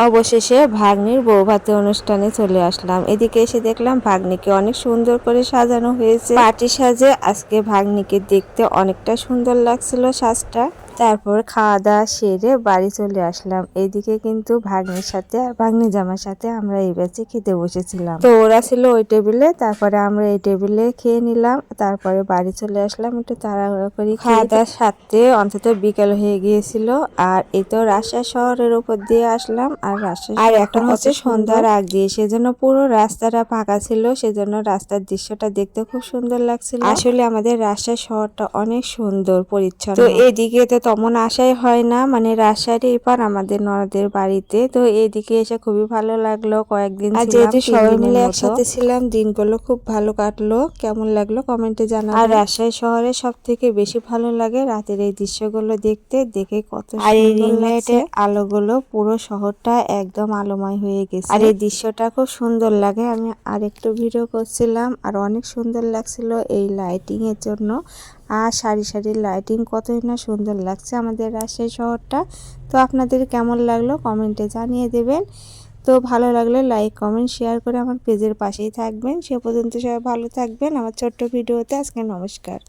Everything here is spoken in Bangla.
অবশেষে ভাগ্নির বৌভাতে অনুষ্ঠানে চলে আসলাম। এদিকে এসে দেখলাম ভাগ্নিকে অনেক সুন্দর করে সাজানো হয়েছে। পার্টি সাজে আজকে ভাগ্নিকে দেখতে অনেকটা সুন্দর লাগছিল সাজটা। তারপর খাওয়া দাওয়া সেরে বাড়ি চলে আসলাম। এইদিকে কিন্তু ভাগ্নির সাথে আর ভাগ্নি জামার সাথে আমরা এই ব্যাচে খেতে বসেছিলাম। তো ওরা ছিল ওই টেবিলে, তারপরে আমরা এই টেবিলে খেয়ে নিলাম। তারপরে বাড়ি চলে আসলাম একটু তাড়াহুড়ো করে। খাওয়া দাওয়ার সাথে অন্তত বিকেল হয়ে গিয়েছিল। আর এই তো রাজশাহী শহরের উপর দিয়ে আসলাম। আর রাজশাহী আর এখন হচ্ছে সন্ধ্যার আগ দিয়ে, সেজন্য পুরো রাস্তাটা ফাঁকা ছিল, সেজন্য রাস্তার দৃশ্যটা দেখতে খুব সুন্দর লাগছিল। আসলে আমাদের রাজশাহী শহরটা অনেক সুন্দর পরিচ্ছন্ন। তো এদিকে তো তেমন আশাই হয় না, মানে রাজশাহীর এপার আমাদের ননদের বাড়িতে। তো এদিকে এসে খুবই ভালো লাগলো, কয়েকদিন আর যেহেতু সবাই মিলে একসাথে ছিলাম, দিনগুলো খুব ভালো কাটলো। কেমন লাগলো কমেন্টে জানাবেন। আর রাজশাহী শহরে সব থেকে বেশি ভালো লাগে রাতের এই দৃশ্যগুলো দেখতে, দেখে কত সুন্দর লাগছে। আর এই রিং লাইটের আলোগুলো পুরো শহরটা একদম আলোময় হয়ে গেছে। আর এই দৃশ্যটা খুব সুন্দর লাগে। আমি আরেকটু ভিডিও করছিলাম, আর অনেক সুন্দর লাগছিল এই লাইটিং এর জন্য। আর সারি সারি লাইটিং কতই না সুন্দর লাগছে আমাদের রাজশাহী শহরটা। তো আপনাদের কেমন লাগলো কমেন্টে জানিয়ে দেবেন। তো ভালো লাগলে লাইক কমেন্ট শেয়ার করে আমার পেজের পাশেই থাকবেন। সে পর্যন্ত সবাই ভালো থাকবেন। আমার ছোট্ট ভিডিওতে আজকে নমস্কার।